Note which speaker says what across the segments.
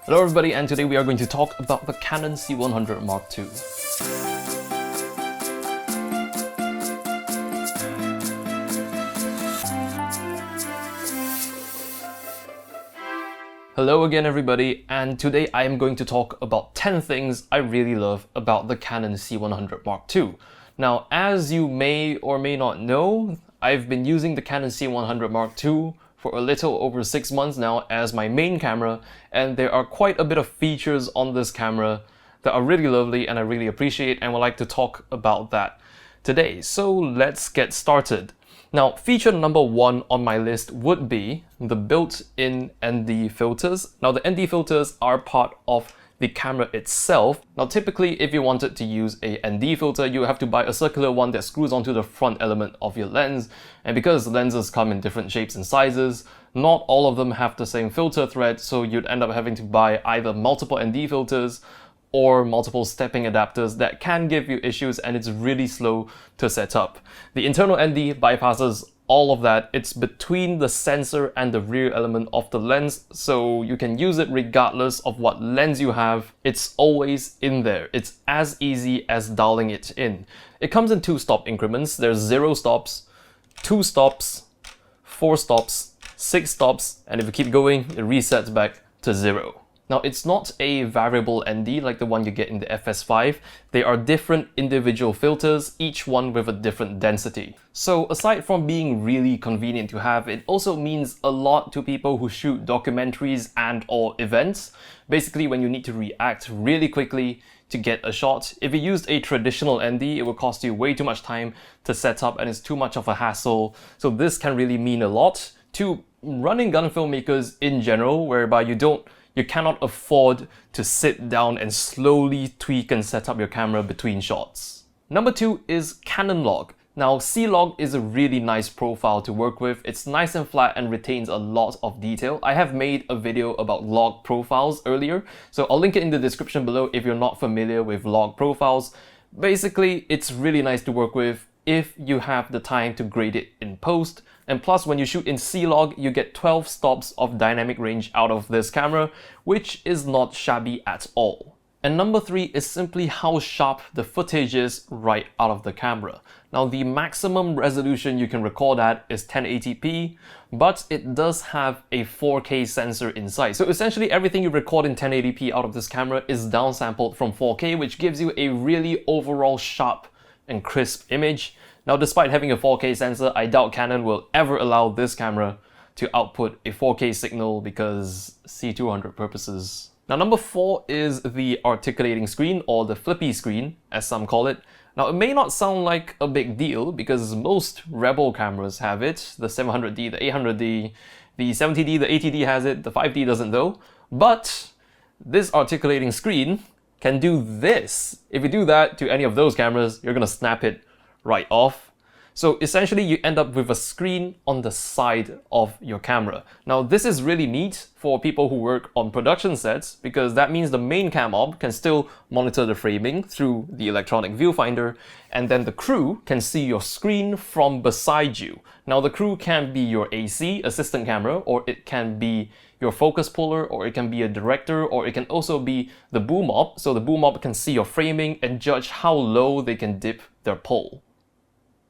Speaker 1: Hello everybody, and today we are going to talk about the Canon C100 Mark II. Hello again everybody, and today I am going to talk about 10 things I really love about the Canon C100 Mark II. Now, as you may or may not know, I've been using the Canon C100 Mark II for a little over 6 months now as my main camera, and there are quite a bit of features on this camera that are really lovely and I really appreciate, and would like to talk about that today. So let's get started. Now, feature number 1 on my list would be the built-in ND filters. Now, the ND filters are part of the camera itself. Now, typically, if you wanted to use a ND filter, you have to buy a circular one that screws onto the front element of your lens. And because lenses come in different shapes and sizes, not all of them have the same filter thread, so you'd end up having to buy either multiple ND filters or multiple stepping adapters that can give you issues, and it's really slow to set up. The internal ND bypasses all of that. It's between the sensor and the rear element of the lens, so you can use it regardless of what lens you have. It's always in there. It's as easy as dialing it in. It comes in 2 stop increments. There's 0 stops, 2 stops, 4 stops, 6 stops, and if you keep going, it resets back to 0. Now, it's not a variable ND like the one you get in the FS5. They are different individual filters, each one with a different density. So aside from being really convenient to have, it also means a lot to people who shoot documentaries and or events. Basically, when you need to react really quickly to get a shot. If you used a traditional ND, it would cost you way too much time to set up and it's too much of a hassle. So this can really mean a lot to running gun filmmakers in general, whereby you cannot afford to sit down and slowly tweak and set up your camera between shots. Number 2 is Canon Log. Now, C-Log is a really nice profile to work with. It's nice and flat and retains a lot of detail. I have made a video about log profiles earlier, so I'll link it in the description below if you're not familiar with log profiles. Basically, it's really nice to work with if you have the time to grade it in post. And plus, when you shoot in C-Log, you get 12 stops of dynamic range out of this camera, which is not shabby at all. And number 3 is simply how sharp the footage is right out of the camera. Now, the maximum resolution you can record at is 1080p, but it does have a 4K sensor inside. So essentially everything you record in 1080p out of this camera is downsampled from 4K, which gives you a really overall sharp and crisp image. Now, despite having a 4K sensor, I doubt Canon will ever allow this camera to output a 4K signal because C200 purposes. Now, number 4 is the articulating screen, or the flippy screen, as some call it. Now, it may not sound like a big deal because most Rebel cameras have it. The 700D, the 800D, the 70D, the 80D has it, the 5D doesn't though. But this articulating screen can do this. If you do that to any of those cameras, you're gonna snap it right off. So essentially you end up with a screen on the side of your camera. Now, this is really neat for people who work on production sets because that means the main cam op can still monitor the framing through the electronic viewfinder, and then the crew can see your screen from beside you. Now, the crew can be your AC, assistant camera, or it can be your focus puller, or it can be a director, or it can also be the boom op. So the boom op can see your framing and judge how low they can dip their pull.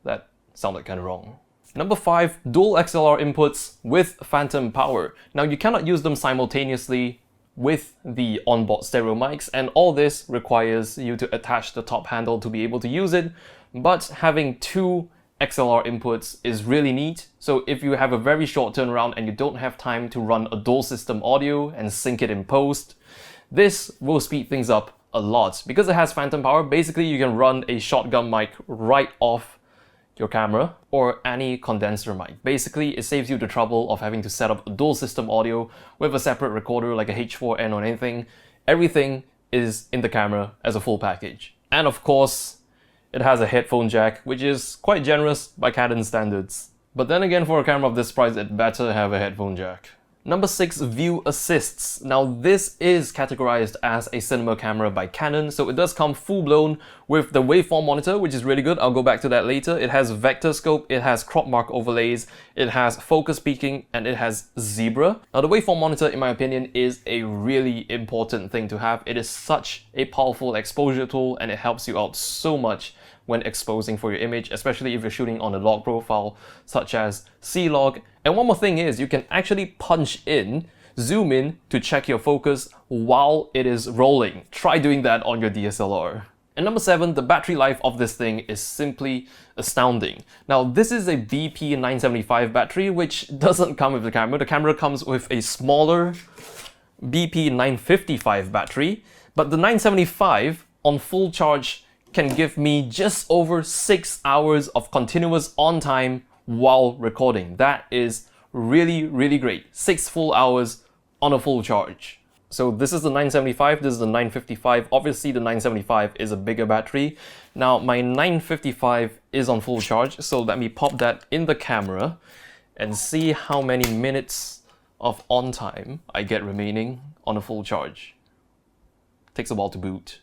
Speaker 1: That sounded kind of wrong. Number 5, dual XLR inputs with phantom power. Now, you cannot use them simultaneously with the onboard stereo mics, and all this requires you to attach the top handle to be able to use it, but having 2 XLR inputs is really neat. So if you have a very short turnaround and you don't have time to run a dual system audio and sync it in post, this will speed things up a lot. Because it has phantom power, basically you can run a shotgun mic right off your camera or any condenser mic. Basically, it saves you the trouble of having to set up a dual system audio with a separate recorder like a H4n or anything. Everything is in the camera as a full package. And of course, it has a headphone jack, which is quite generous by Canon standards. But then again, for a camera of this price, it better have a headphone jack. Number 6, view assists. Now this is categorized as a cinema camera by Canon, so it does come full-blown with the waveform monitor, which is really good. I'll go back to that later. It has vector scope, it has crop mark overlays, it has focus peaking, and it has zebra. Now the waveform monitor, in my opinion, is a really important thing to have. It is such a powerful exposure tool, and it helps you out so much when exposing for your image, especially if you're shooting on a log profile such as C-Log. And one more thing is you can actually punch in, zoom in to check your focus while it is rolling. Try doing that on your DSLR. And number 7, the battery life of this thing is simply astounding. Now this is a BP975 battery, which doesn't come with the camera. The camera comes with a smaller BP955 battery, but the 975 on full charge can give me just over 6 hours of continuous on time while recording. That is really, really great. 6 full hours on a full charge. So this is the 975, this is the 955. Obviously the 975 is a bigger battery. Now my 955 is on full charge, so let me pop that in the camera and see how many minutes of on time I get remaining on a full charge. Takes a while to boot.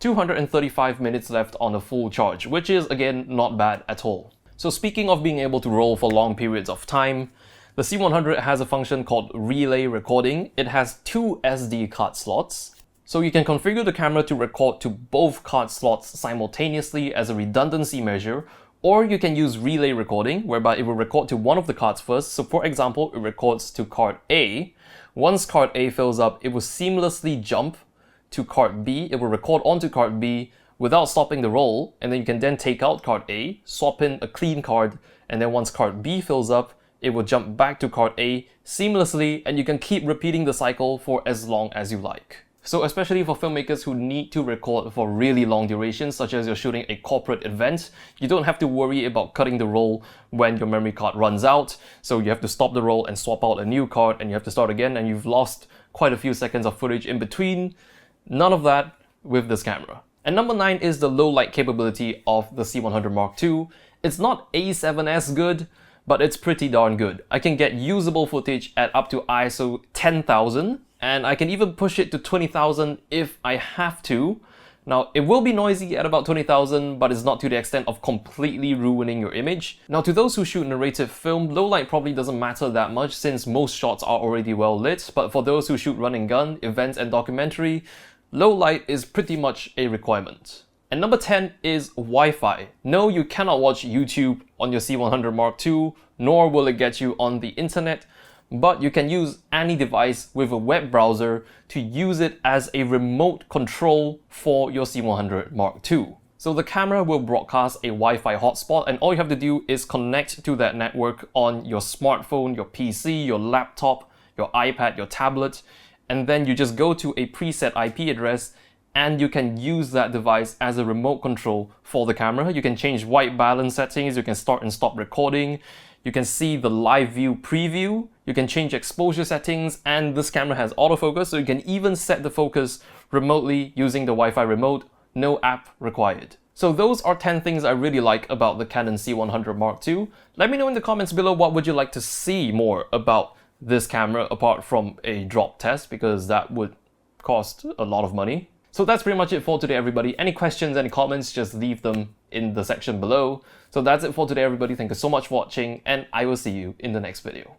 Speaker 1: 235 minutes left on a full charge, which is again not bad at all. So speaking of being able to roll for long periods of time, the C100 has a function called relay recording. It has 2 SD card slots. So you can configure the camera to record to both card slots simultaneously as a redundancy measure, or you can use relay recording, whereby it will record to one of the cards first. So for example, it records to card A. Once card A fills up, it will seamlessly jump to card B. It will record onto card B without stopping the roll, and then you can then take out card A, swap in a clean card, and then once card B fills up, it will jump back to card A seamlessly, and you can keep repeating the cycle for as long as you like. So especially for filmmakers who need to record for really long durations, such as you're shooting a corporate event, you don't have to worry about cutting the roll when your memory card runs out. So you have to stop the roll and swap out a new card, and you have to start again, and you've lost quite a few seconds of footage in between. None of that with this camera. And number 9 is the low light capability of the C100 Mark II. It's not A7S good, but it's pretty darn good. I can get usable footage at up to ISO 10,000, and I can even push it to 20,000 if I have to. Now, it will be noisy at about 20,000, but it's not to the extent of completely ruining your image. Now, to those who shoot narrative film, low light probably doesn't matter that much since most shots are already well lit, but for those who shoot run and gun, events and documentary, low light is pretty much a requirement. And number 10 is Wi-Fi. No, you cannot watch YouTube on your C100 Mark II, nor will it get you on the internet, but you can use any device with a web browser to use it as a remote control for your C100 Mark II. So the camera will broadcast a Wi-Fi hotspot, and all you have to do is connect to that network on your smartphone, your PC, your laptop, your iPad, your tablet, and then you just go to a preset IP address and you can use that device as a remote control for the camera. You can change white balance settings, you can start and stop recording, you can see the live view preview, you can change exposure settings, and this camera has autofocus, so you can even set the focus remotely using the Wi-Fi remote, no app required. So those are 10 things I really like about the Canon C100 Mark II. Let me know in the comments below what would you like to see more about this camera apart from a drop test, because that would cost a lot of money. So that's pretty much it for today, everybody. Any questions, any comments, just leave them in the section below. So that's it for today, everybody. Thank you so much for watching, and I will see you in the next video.